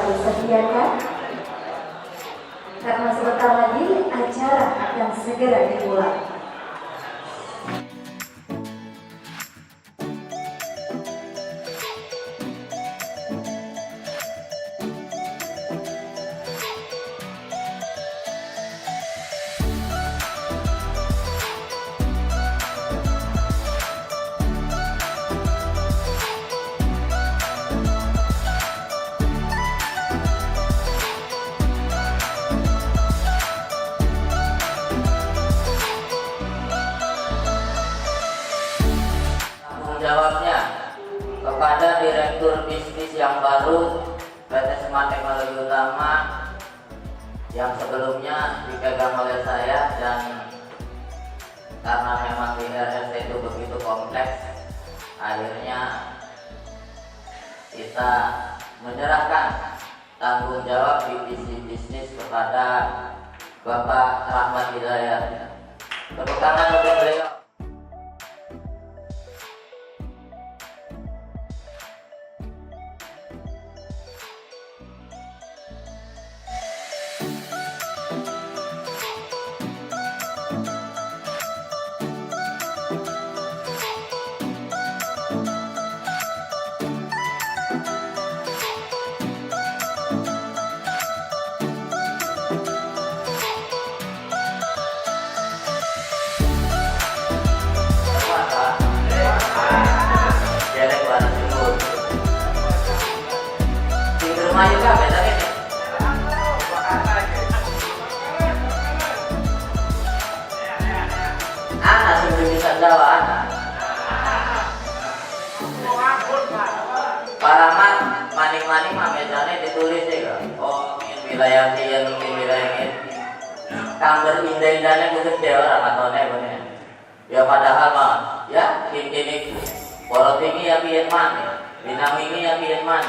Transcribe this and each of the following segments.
kami sediakan karena sebentar lagi acara akan segera dimulai. Jawabnya kepada Direktur Bisnis yang baru PT Smart Teknologi Utama yang sebelumnya dipegang oleh saya, dan karena memang di RSC itu begitu kompleks, akhirnya kita menyerahkan tanggung jawab divisi bisnis kepada Bapak Rahmat Hidayat. Tepuk tangan untuk beliau. Mayu kan beda ini. Anak sih bisa Jawa anak. Paraman maning-maning mah mejane ditulis ya. Oh, wilayah kieu mungkin wilayah ini. Kamber indah-indahnya kudu dewa ramatone bener. Ya padahal mah ya kini poro tinggi ya pian man. Binamini ya pian man.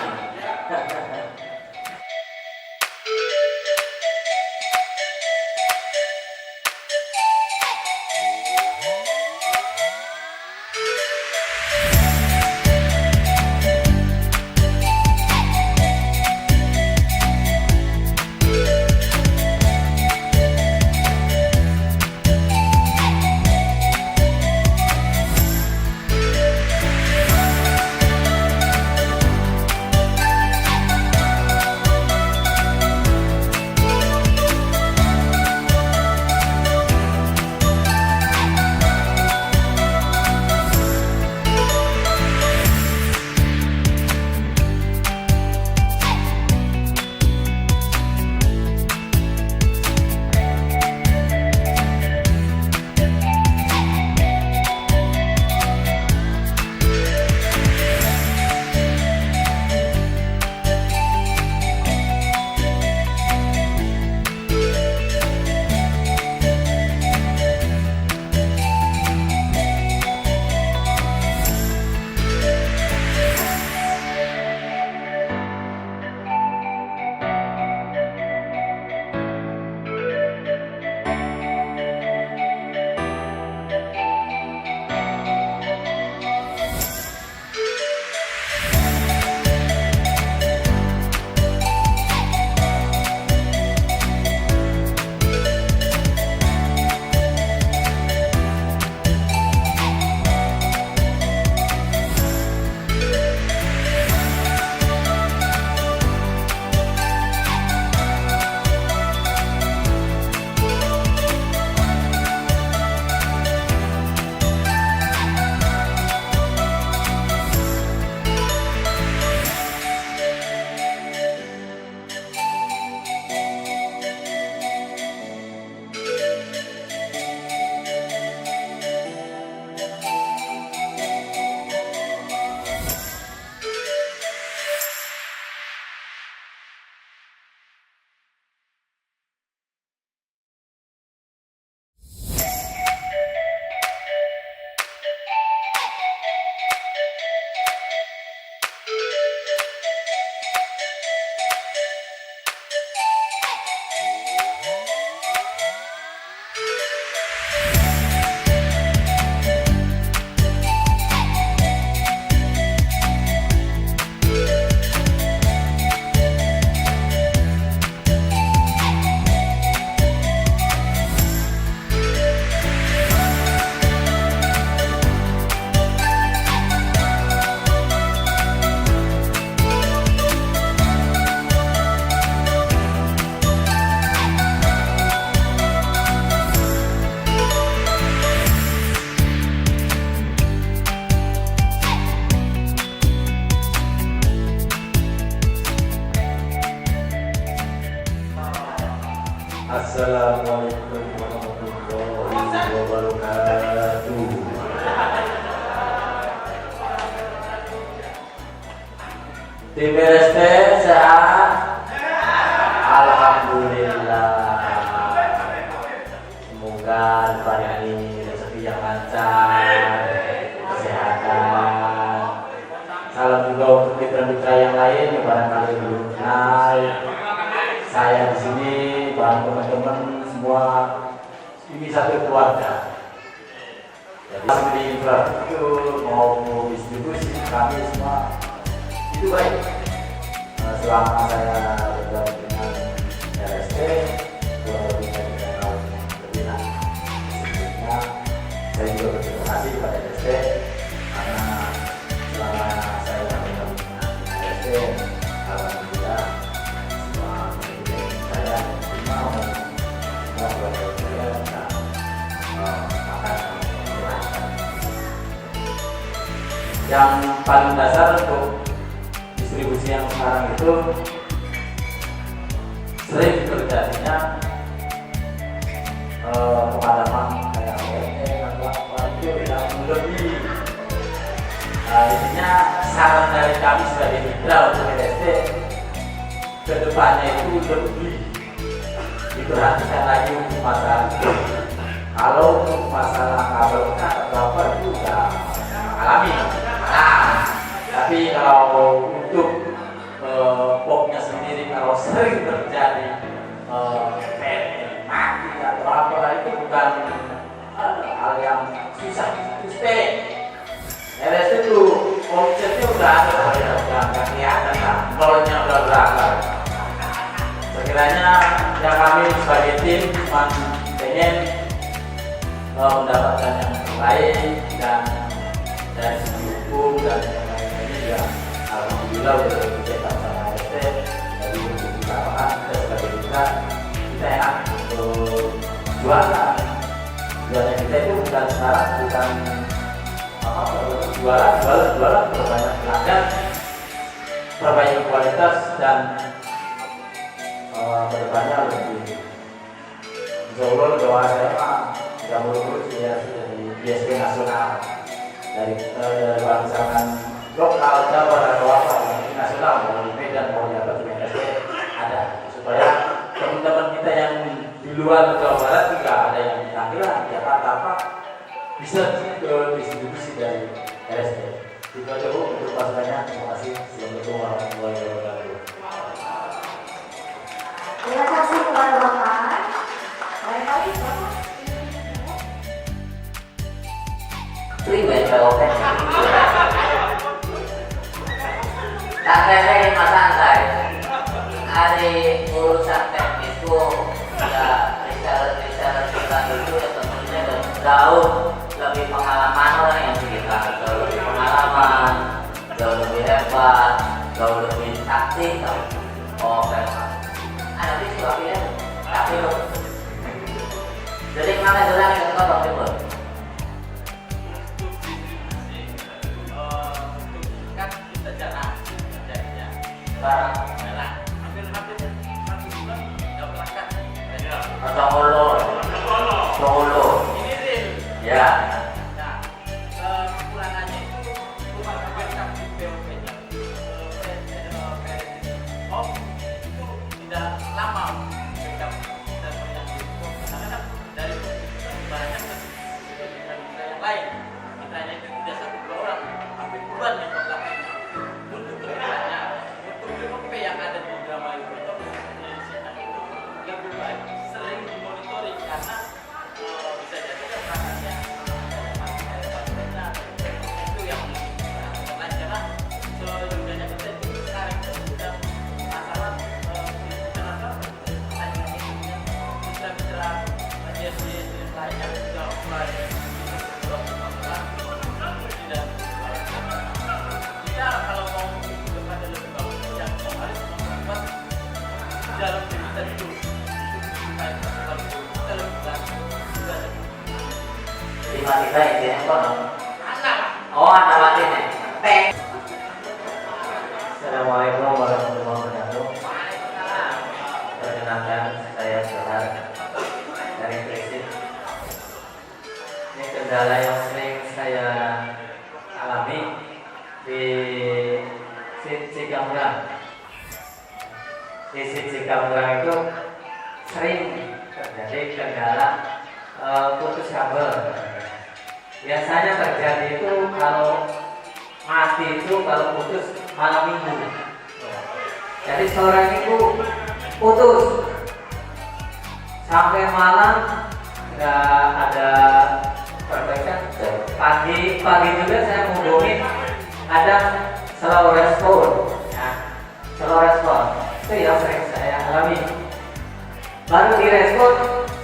Assalamualaikum warahmatullahi wabarakatuh. Tim RST sehat? Alhamdulillah. Semoga depan ini rezeki yang lancar, kesehatan. Salam juga untuk mitra-mitra yang lain yang barangkali belum kenal. Saya di sini, barang teman-teman semua ini satu keluarga. Jadi di infrastruktur mau distribusi kami semua itu baik. Selama saya bergabung dengan RST, kurang lebih saya mengenal lebih lah. Sebelumnya saya juga berterima kasih kepada RST karena selama saya bergabung dengan RST, alhamdulillah semua manajemen saya semua keluarga saya bisa makan menyenangkan. Yang paling dasar untuk distribusi yang sekarang itu sering terjadinya pemadaman kayak atau apa itu yang lebih. Intinya saran dari kami sebagai mitra untuk RST kedepannya itu lebih diperhatikan lagi untuk masalah itu. Kalau untuk masalah kabel atau apa itu sudah alami. Tapi kalau untuk popnya sendiri kalau sering terjadi mati atau apa itu bukan hal yang susah stay. RS itu konsepnya udah ada, udah nggak kelihatan lah, nolnya udah berangkat. Sekiranya yang kami sebagai tim cuma pengen mendapatkan yang terbaik dan dari segi hukum dan ya, alhamdulillah udah dicetak sama RST. Dari untuk di lapangan kita sebagai kita enak untuk jualan kita itu bukan syarat, bukan jualan berbanyak pelanggan, perbaiki kualitas dan kedepannya lebih jauh. Doa saya mah tidak muluk-muluk ya, dari ISP nasional dari misalkan lokal Jawa atau apa nasional mau di Medan mau di apa di RST ada, supaya teman-teman kita yang di luar Jawa Barat juga ada yang di Tangerang, Jakarta apa bisa ke distribusi dari RST. Itu aja Bu untuk masukannya. Terima kasih. Assalamualaikum warahmatullahi wabarakatuh. Terima kasih kepada Bapak. Barangkali Bapak Primen jawabannya santai mas santai. Hari urusan teknis itu ya reseller kita dulu ya tentunya jauh lebih pengalaman orang yang kita, jauh lebih pengalaman, jauh lebih hebat, jauh lebih aktif. Oh memang ada di sebabnya tapi lo jadi mana jalan yang kau bang Timur kan kita jalan jadinya barang merah hampir bulan udah berangkat Solo ini real ya. Nah kekurangannya itu rumah berkap di POP-nya itu tidak lama berkap dan karena dari banyak yang lain mitranya itu tidak satu dua orang, hampir puluhan yang belakangnya. Untuk kedepannya untuk POP yang ada di drama itu lebih baik sering dimonitoring karena bisa jadi kan perangkatnya itu yang lain karena sejujurnya kita itu sekarang sudah masalah mitra-mitra JSD lainnya sudah mulai tidak kita kalau mau kepada lebih bagus ya harus membuat dalam diri kita dulu supaya kita lebih bagus. Lima kita intinya kono anak mati nih Assalamualaikum warahmatullahi wabarakatuh. Perkenalkan saya Sohar di Cikamurang. Di Cikamurang itu sering terjadi kendala putus kabel. Biasanya terjadi itu kalau mati itu kalau putus malam minggu. Jadi sore minggu putus sampai malam nggak ada perbaikan. Pagi juga saya hubungin ada slow respon, ya, slow respon itu yang sering saya alami. Baru direspon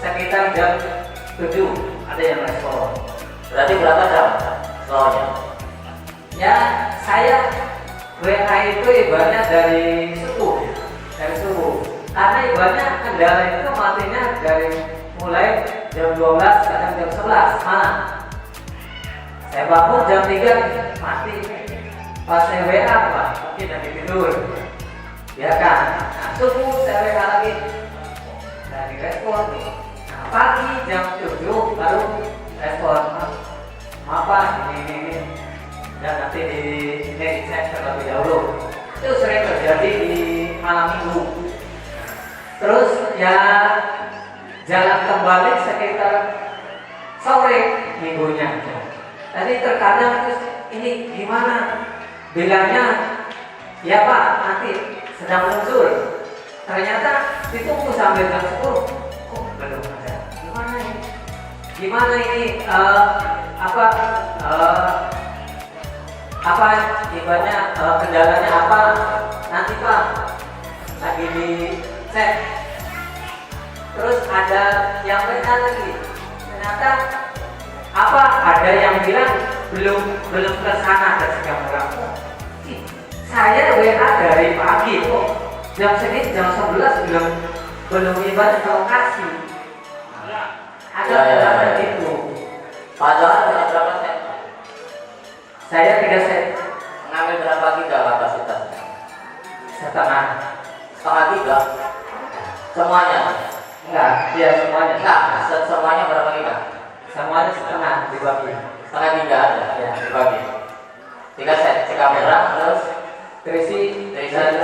sekitar jam 7 ada yang respon. Berarti berapa jam slownya? Ya saya WA itu ibaratnya dari subuh, karena ibaratnya kendala itu matinya dari mulai jam 12 kadang jam 11 malam. Saya bangun jam 3 mati. Pas saya WA Pak, mungkin lagi tidur. Ya kan? Nah, subuh saya WA lagi. Saya direspon. Nah, pagi jam 7 baru respon. Maaf Pak, ini. Dan nanti dicek terlebih dahulu. Itu sering terjadi di malam minggu. Terus ya jalan kembali sekitar sore minggunya. Tadi terkadang terus ini gimana? Bilangnya ya Pak nanti sedang muncul. Ternyata ditunggu sampai jam 10. Kok belum ada? Gimana ini? Apa ibaratnya kendalanya apa? Nanti Pak lagi dicek. Terus ada yang WA lagi. Ternyata ada yang bilang belum ke sana ke Cikamurang. Saya WA dari pagi kok jam segini jam 11 belum ibarat ke lokasi. Ada kendala gitu. Pak Johan punya berapa set? Saya 3 set. Mengambil berapa giga kapasitasnya? Setengah. Setengah giga? Semuanya? Enggak, iya semuanya. Enggak, semuanya berapa giga? Semuanya setengah dibagi. Setengah giga ada? Ya. Dibagi 3 set, Cikamurang terus Trisi dan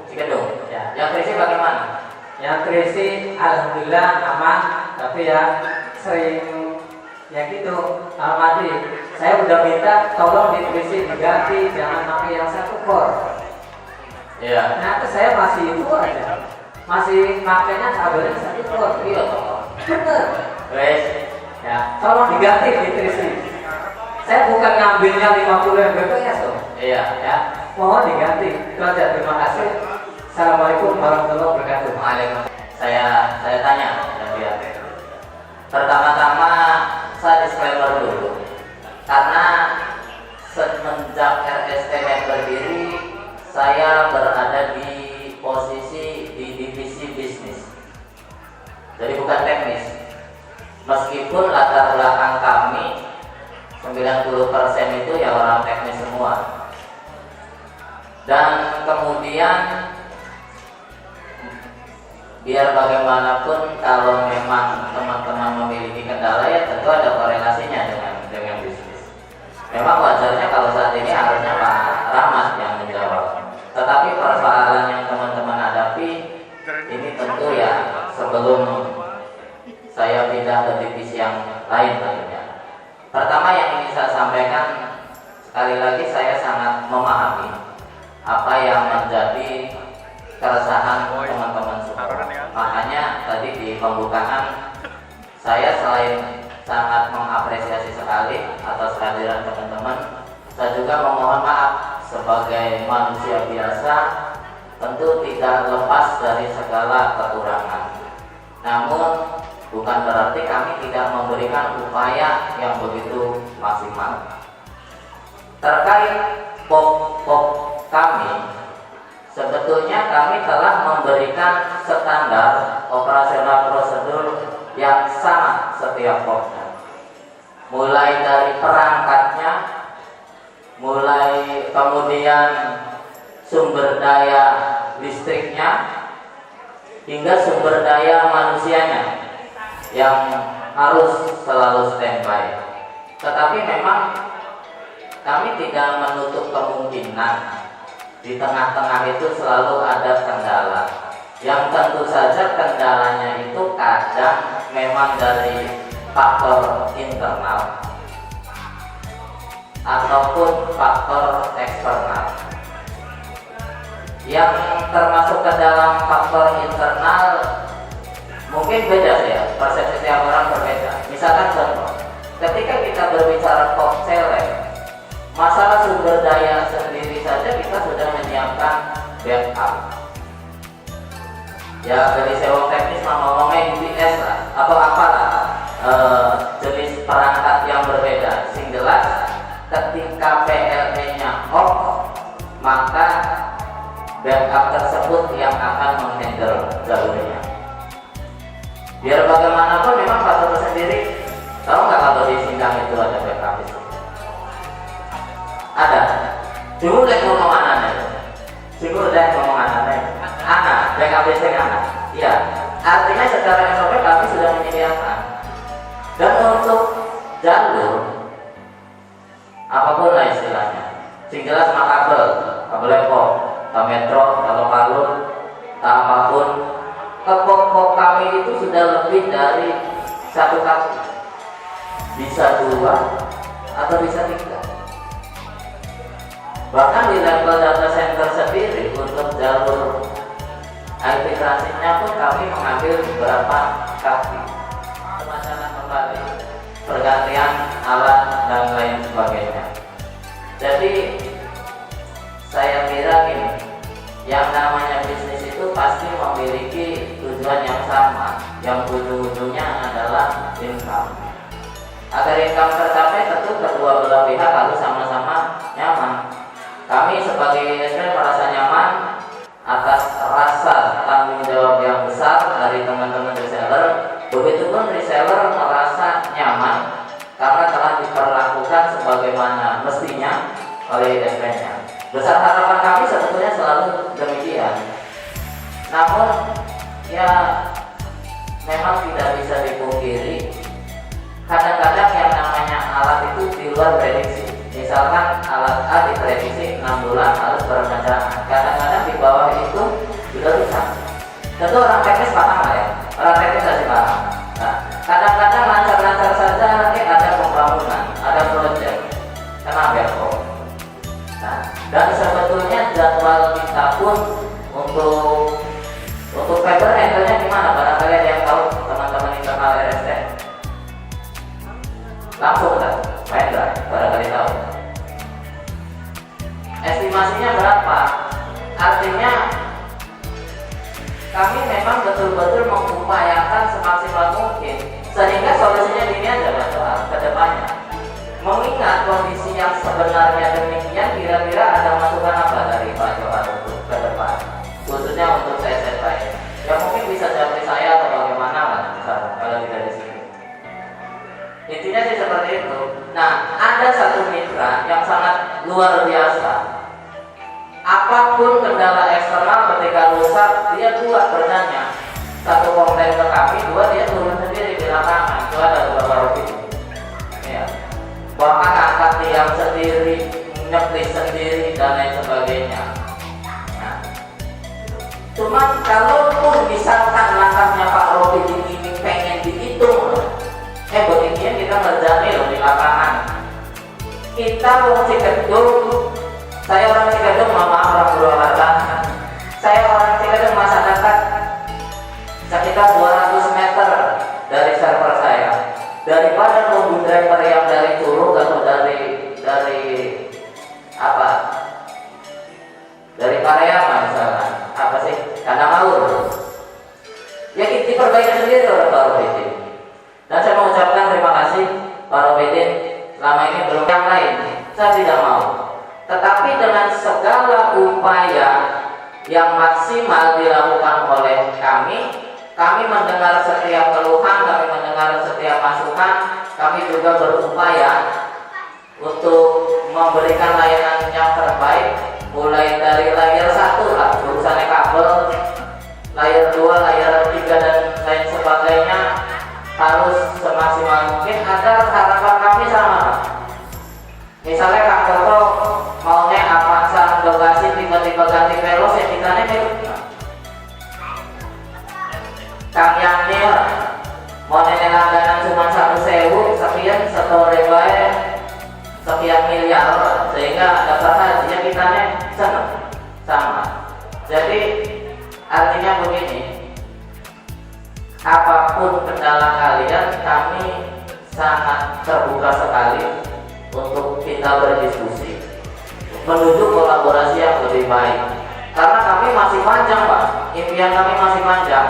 Cikedung. Ya. Yang Trisi bagaimana? Yang Trisi alhamdulillah aman, tapi ya sering ya gitu mati. Saya udah minta tolong di Trisi diganti, jangan pakai yang 1 core. Iya. Ternyata saya masih itu aja, masih makanya kabelnya 1 core. Iya toh. Bener. Wes. Ya, tolong diganti di Trisi. Saya bukan ngambilnya 50 Mbps loh. Iya. Ya, mohon diganti. Itu aja. Terima kasih. Assalamualaikum warahmatullahi wabarakatuh. Waalaikumsalam. Saya tanya ya biar. Pertama-tama saya disclaimer dulu. Karena semenjak RSTM berdiri, saya berada di posisi di divisi bisnis. Jadi bukan teknis. Meskipun latar belakang kami 90% itu ya orang teknis semua. Dan kemudian biar bagaimanapun kalau memang teman-teman memiliki kendala ya tentu ada korelasinya dengan bisnis. Memang wajarnya kalau saat ini harusnya Pak Rahmat yang menjawab. Tetapi persoalan yang teman-teman hadapi ini tentu ya sebelum saya pindah ke divisi yang lain tentunya. Pertama yang ingin saya sampaikan, sekali lagi saya sangat memahami apa yang menjadi keresahan teman-teman semua. Makanya tadi di pembukaan saya selain sangat mengapresiasi sekali atas kehadiran teman-teman, saya juga memohon maaf sebagai manusia biasa tentu tidak lepas dari segala kekurangan. Namun bukan berarti kami tidak memberikan upaya yang begitu maksimal. Terkait pop kami, sebetulnya kami telah memberikan standar operasional prosedur yang sama setiap popnya. Mulai dari perangkatnya, mulai kemudian sumber daya listriknya, hingga sumber daya manusianya yang harus selalu standby. Tetapi memang kami tidak menutup kemungkinan di tengah-tengah itu selalu ada kendala. Yang tentu saja kendalanya itu kadang memang dari faktor internal ataupun faktor eksternal. Yang termasuk ke dalam faktor internal mungkin beda ya, persepsi tiap orang berbeda. Misalkan contoh, ketika kita berbicara top selling, masalah sumber daya sendiri saja kita sudah menyiapkan backup. Ya dari sewa teknis ngomongnya UPS lah atau apalah jenis perangkat yang berbeda. Sing jelas ketika PLN-nya off, maka backup tersebut yang akan menghandle jalurnya. Biar bagaimanapun memang faktor tersendiri. Tahu nggak kalau di Singkang itu ada backup itu? Ada. Dulu deh ngomong anaknya. Dulu deh ngomong anaknya. Anak, backup listrik anak. Iya. Artinya secara SOP kami sudah menyediakan. Dan untuk jalur apapun lah istilahnya. Sing jelas sama kabel lepok, metro, kalau kalung, apapun. Kepok kami itu sudah lebih dari satu kaki. Bisa 2 atau bisa 3. Bahkan di level data center sendiri untuk jalur IP transitnya pun kami mengambil beberapa kaki. Pemasangan kembali, pergantian alat dan lain sebagainya. Jadi saya kira ini, yang namanya bisnis itu pasti memiliki tujuan yang sama, yang ujung-ujungnya adalah income. Agar income tercapai tentu kedua belah pihak harus sama-sama nyaman. Kami sebagai SPN merasa nyaman atas rasa tanggung jawab yang besar dari teman-teman reseller. Begitupun reseller merasa nyaman karena telah diperlakukan sebagaimana mestinya oleh SPN-nya. Besar harapan kami sebetulnya selalu demikian. Namun ya memang tidak bisa dipungkiri, kadang-kadang yang namanya alat itu di luar prediksi. Misalkan alat A diprediksi 6 bulan harus berencana, kadang-kadang di bawah itu juga rusak. Tentu orang teknis paham lah ya, orang teknis pasti paham. Nah, kadang-kadang lancar-lancar saja ada pembangunan, ada proyek, kena backlog. Nah, dan sebetulnya jadwal kita pun untuk fiber handle-nya gimana? Barangkali ada yang tahu, teman-teman internal RST. Langsung kan, main nggak? Barangkali tahu. Estimasinya berapa? Artinya kami memang betul-betul mengupayakan semaksimal mungkin, sehingga solusinya gini aja Pak ke depannya. Mengingat kondisi yang sebenarnya demikian, kira-kira ada masukan apa dari Pak Johar untuk ke depan, khususnya untuk CSS lain? Ya mungkin bisa jawab saya atau bagaimana lah, misalnya kalau tidak di sini. Intinya sih seperti itu. Nah, ada satu mitra yang sangat luar biasa. Apapun kendala eksternal ketika rusak, dia buat bertanya. Satu komplain ke kami, 2 dia turun sendiri di lapangan. Itu ada beberapa roti. Ya. Bahkan angkat tiang sendiri, nyeplis sendiri dan lain sebagainya. Nah, cuman kalaupun misalkan langkahnya Pak Robi ini pengen dihitung, beginian kita ngerjain loh di lapangan. Kita mau Cikedung, saya orang Cikedung, maaf orang Purwakarta. Saya orang Cikedung masyarakat sekitar 200 meter dari server saya. Daripada nunggu driver yang dari Curug atau dari apa? Dari Pariaman misalkan, apa sih? Kandang ya diperbaiki sendiri oleh Pak Robidin. Dan saya mengucapkan terima kasih Pak Robidin. Selama ini belum yang lain, saya tidak mau. Tetapi dengan segala upaya yang maksimal dilakukan oleh kami mendengar setiap keluhan, kami mendengar setiap masukan, kami juga berupaya untuk memberikan layanan yang terbaik, mulai dari layer 1 lah, urusannya kabel, layer 2, layer 3 dan lain sebagainya harus semaksimal mungkin agar harapan kami sama. Misalnya kantor dia dapat haji, ya kitanya senang sama. Jadi artinya begini, apapun kendala kalian, kami sangat terbuka sekali untuk kita berdiskusi menuju kolaborasi yang lebih baik. Karena kami masih panjang, Pak, impian kami masih panjang.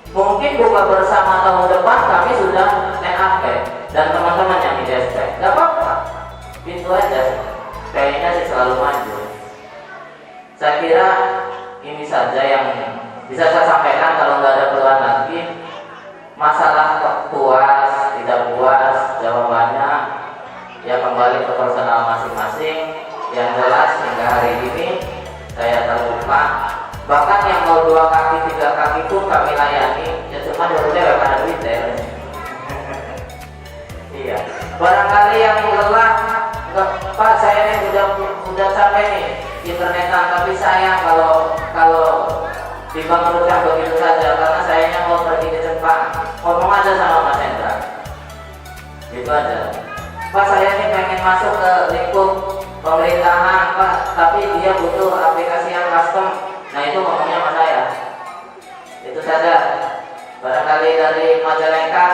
Mungkin buka bersama tahun depan kami sudah NAP dan teman-teman yang di DSP, gak apa-apa, itu aja. Kayaknya sih selalu maju. Saya kira ini saja yang bisa saya sampaikan. Kalau nggak ada keluhan lagi, masalah puas tidak puas jawabannya ya kembali ke personal masing-masing. Yang jelas hingga hari ini saya terbuka, bahkan yang mau 2 kaki 3 kaki pun kami layani, ya cuma dulu karena duit ya. Iya, barangkali yang lelah, Pak, saya ini udah capek nih internetan, tapi sayang kalau dibangunkan begitu saja, karena sayanya mau pergi ke Jepang. Ngomong aja sama Mas Hendra, gitu aja. Pak, saya ini pengen masuk ke lingkup pemerintahan, Pak, tapi dia butuh aplikasi yang custom. Nah, itu ngomongnya sama saya. Itu saja. Barangkali dari Majalengka,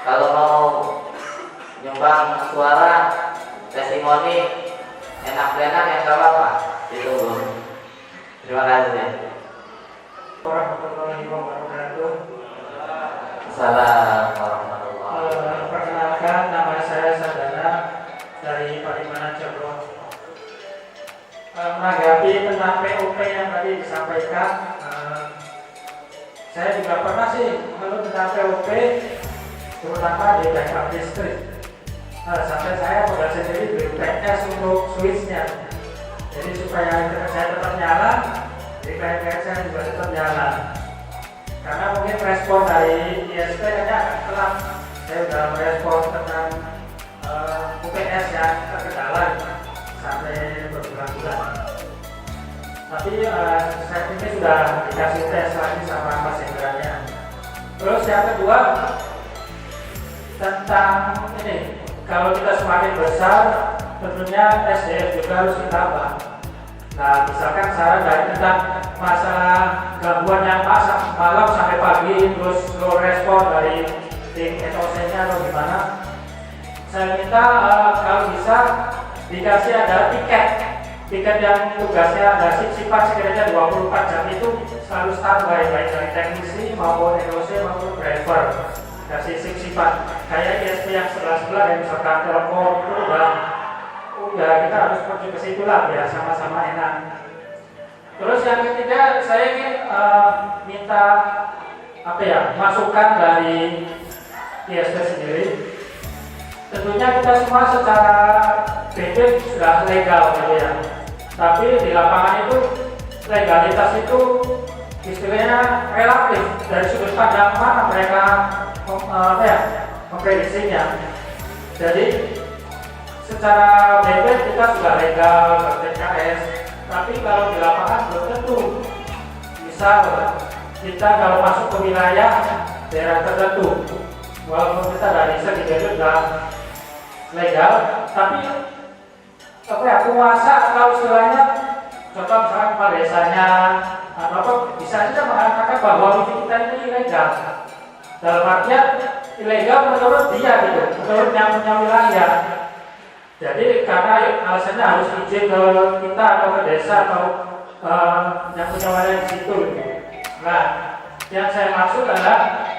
kalau mau nyumbang suara, testimoni, enak-enak ya nggak apa-apa, ditunggu. Terima kasih. Warahmatullahi wabarakatuh. Assalamualaikum warahmatullahi wabarakatuh. Perkenalkan, nama saya Sadana dari Palimanan Joglo. Menanggapi tentang POP yang tadi disampaikan, saya juga pernah sih mengeluh tentang POP, terutama di backup listrik. Sampai saya pada sendiri beli PNS untuk switchnya, jadi supaya internet saya tetap nyala, jadi PNS saya juga tetap nyala. Karena mungkin respon dari ISP kayaknya agak telat. Saya sudah merespon tentang UPS yang terkendala sampai berbulan-bulan. Tapi saya ini sudah dikasih tes lagi sama Mas Hendranya. Terus yang kedua tentang ini, kalau kita semakin besar, tentunya SDM juga harus ditambah. Nah, misalkan saran dari tentang masalah gangguan yang malam sampai pagi, terus slow respon dari tim SOC-nya atau gimana, saya minta kalau bisa dikasih ada tiket yang tugasnya ada sifat sekiranya 24 jam itu selalu standby, baik dari teknisi maupun SOC maupun driver. Kasih sifat kayak ISP yang sebelah-sebelah yang misalkan telepon itu udah kita harus pergi ke situ lah biar sama-sama enak. Terus yang ketiga, saya ingin minta masukan dari ISP sendiri. Tentunya kita semua secara BB sudah legal gitu ya, tapi di lapangan itu legalitas itu istilahnya relatif, dari sudut pandang mana mereka memprediksinya. Jadi secara BB kita sudah legal ber-TKS, tapi kalau di lapangan belum tentu. Misal kita kalau masuk ke wilayah daerah tertentu, walaupun kita dari segi BB sudah legal, tapi penguasa atau istilahnya contoh misalnya kepala desanya atau apa bisa saja mengatakan bahwa kita ini ilegal. Dalam artian ilegal menurut dia gitu, menurut yang punya wilayah. Jadi karena alasannya harus izin ke kita atau ke desa atau yang punya wilayah di situ. Nah, yang saya maksud adalah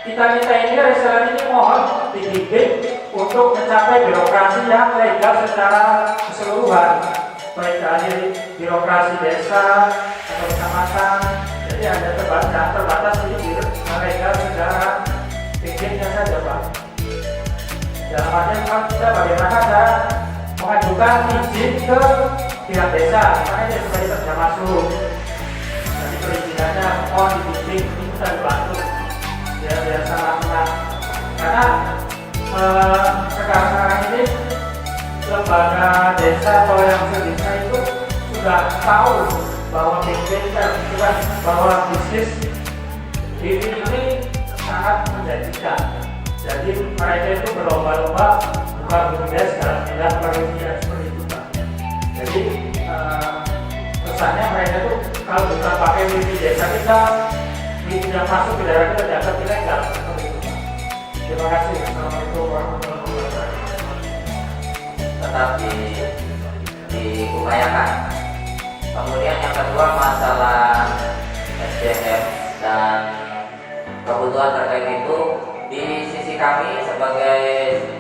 kita ini reseller ini mohon dididik untuk mencapai birokrasi yang legal secara keseluruhan, baik dari birokrasi desa atau kecamatan. Jadi ada terbatas di legal secara fisiknya saja, Pak. Dalam artian kita bagaimana cara mengajukan izin ke pihak desa, makanya supaya bisa masuk. Jadi perizinannya mohon dibimbing, kita dibantu biar sama-sama. Karena sekarang ini lembaga desa atau yang desa itu sudah tahu bahwa bahwa bisnis ini sangat menjanjikan. Jadi mereka itu berlomba-lomba bukan BUMDes dan tidak merugikan seperti itu Pak. Jadi pesannya mereka tuh kalau bukan pakai wifi desa kita, wifi yang masuk ke daerah kita dianggap ilegal seperti itu Pak. Terima kasih. Assalamualaikum warahmatullahi wabarakatuh. Tetap diupayakan. Kemudian yang kedua masalah SDM dan kebutuhan terkait itu di sisi kami sebagai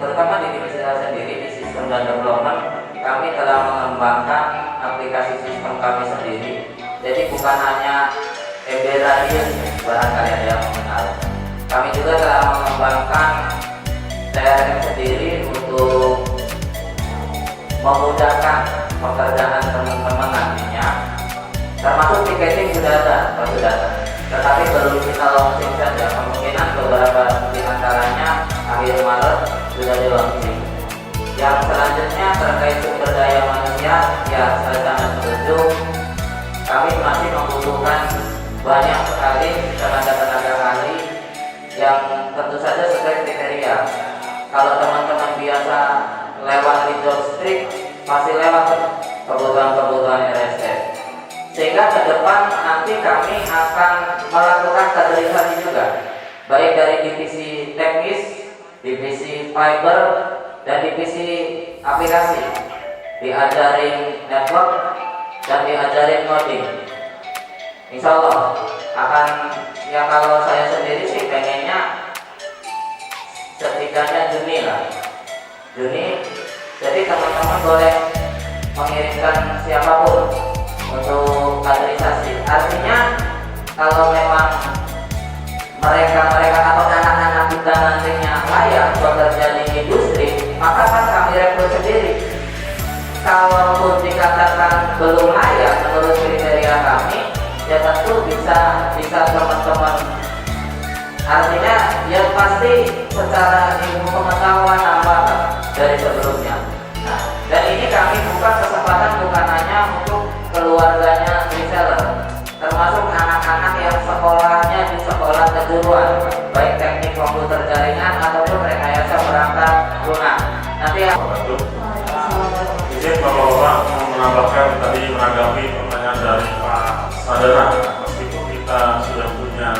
terutama di divisi saya sendiri di sistem dan development kami telah mengembangkan aplikasi sistem kami sendiri. Jadi bukan hanya MB Radius barangkali ada yang mengenal. Kami juga telah mengembangkan CRM sendiri untuk memudahkan pekerjaan teman-teman nantinya, termasuk tiketing sudah ada, tetapi belum kita launching saja. Kemungkinan beberapa di antaranya akhir Maret sudah di launching. Yang selanjutnya terkait sumber daya manusia, ya saya sangat setuju. Kami masih membutuhkan banyak sekali tenaga ahli yang tentu saja sesuai kriteria. Kalau teman-teman biasa lewat di job street, masih lewat kebutuhan RSS. Sehingga ke depan nanti kami akan melakukan kaderisasi juga, baik dari divisi teknis, divisi fiber, dan divisi aplikasi. Diajarin network dan diajarin coding. Insya Allah akan, ya kalau saya sendiri sih pengennya setidaknya Juni lah. Juni, jadi teman-teman boleh mengirimkan siapapun untuk kaderisasi. Artinya kalau memang mereka atau anak-anak kita nantinya layak bekerja di industri, maka kan kami rekrut sendiri. Kalaupun dikatakan belum layak menurut kriteria kami, ya tentu bisa teman-teman. Artinya ya pasti secara ilmu pengetahuan nambah dari sebelumnya. Nah, dan ini kami buka kesempatan bukan hanya untuk keluarganya reseller, termasuk anak-anak yang sekolahnya di sekolah kejuruan, baik teknik komputer jaringan ataupun rekayasa perangkat lunak. Nanti ya. Izin Bapak-Bapak menambahkan tadi menanggapi pertanyaan dari Pak Sadana. Meskipun kita sudah punya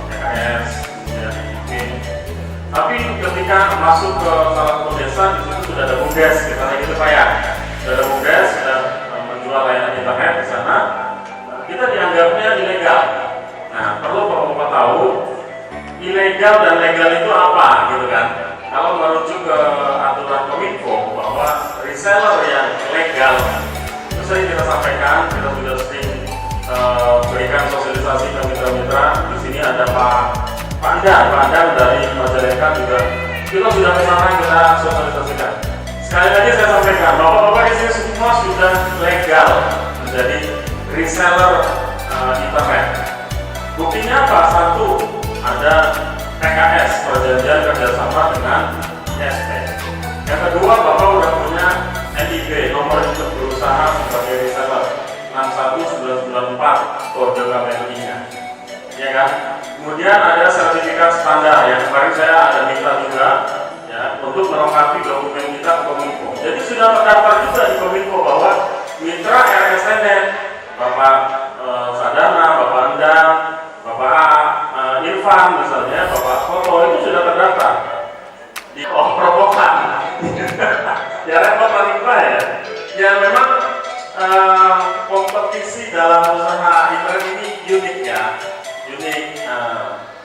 PKS, kemudian IP, tapi ketika masuk ke salah satu desa, di situ sudah ada BUMDes, kita gitu Pak ya. Sudah ada BUMDes, sudah menjual layanan internet di sana. Kita dianggapnya ilegal. Nah, perlu Bapak-Bapak tahu ilegal dan legal itu apa, gitu kan? Kalau merujuk ke aturan Kominfo bahwa reseller yang legal itu sering kita sampaikan, kita sudah sering berikan sosialisasi ke mitra-mitra. Di sini ada Pak Andang dari Majalengka juga. Kita sudah kesana, kita sosialisasikan. Sekali lagi saya sampaikan, Bapak-bapak di sini semua sudah legal menjadi reseller internet. Buktinya apa? Satu, ada PKS, perjanjian kerjasama dengan ISP. Yang kedua, Bapak udah punya NIB, nomor induk berusaha sebagai reseller 61994 kode KPLI-nya, ya kan? Kemudian ada sertifikat standar yang kemarin saya ada minta juga, ya, untuk melengkapi dokumen kita ke Kominfo. Jadi sudah terdaftar juga di Kominfo bahwa mitra RSNet, Bapak Sadana, Bapak Andang, Bapak Irfan misalnya, Bapak Soto itu sudah terdaftar di Provokan. Ya repot paling ya. Ya memang kompetisi dalam usaha internet ini unik ya, unik.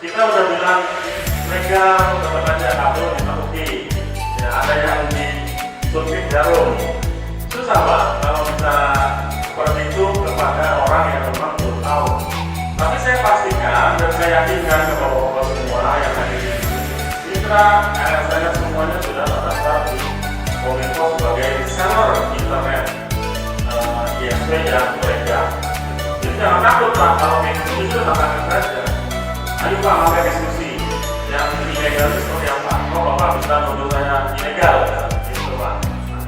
Kita udah bilang legal, tetap aja kabel ditakuti. Ya ada yang disuntik jarum. Susah Pak kalau bisa seperti itu kepada orang yang memang belum tahu. Tapi saya pastikan dan saya yakinkan ke bapak-bapak semua yang hadir di sini, mitra RSNet semuanya sudah terdaftar di Kominfo sebagai reseller internet ISP yang legal. Jadi jangan takut Pak, kalau itu justru tantangan saja. Ayo Pak, pakai diskusi yang ilegal itu seperti apa? Kalau Bapak bisa menuduh saya ilegal, gitu Pak.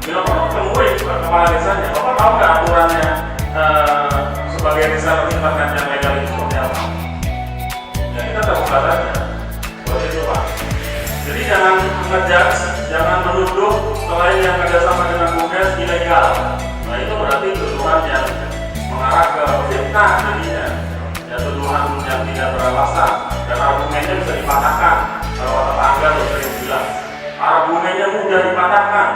Bila Bapak temui kepala desanya, Bapak tahu nggak aturannya sebagai reseller internet yang legal itu seperti apa? Ya kita terbuka saja. Seperti itu Pak. Jadi jangan ngejudge, jangan menuduh selain yang kerjasama dengan BUMDes ilegal. Nah itu berarti tuduhan yang mengarah ke fitnah jadinya, ya tuduhan yang tidak beralasan dan argumennya bisa dipatahkan. Kalau tetangga tuh sering bilang argumennya mudah dipatahkan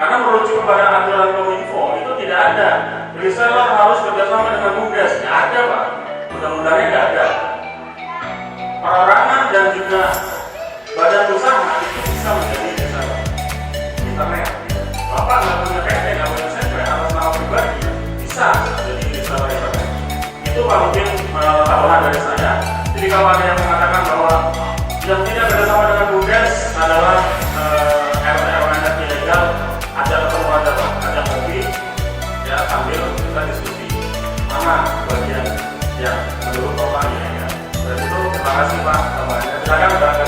karena merujuk kepada aturan Kominfo itu tidak ada reseller harus kerjasama dengan BUMDes. Nggak ada Pak, undang-undangnya nggak ada. Perorangan dan juga badan usaha itu bisa menjadi reseller internet. Bapak nggak punya PT, nggak punya software atas nama pribadi bisa jadi reseller internet. Itu Pak mungkin tambahan dari saya. Jadi kalau ada yang mengatakan bahwa yang tidak kerjasama dengan BUMDes adalah RT/RW ilegal, ajak ketemu aja Pak, ajak kopi, ya sambil kita diskusi mana bagian yang menurut Bapak ilegal. Dan itu terima kasih Pak tambahannya. Silakan Pak.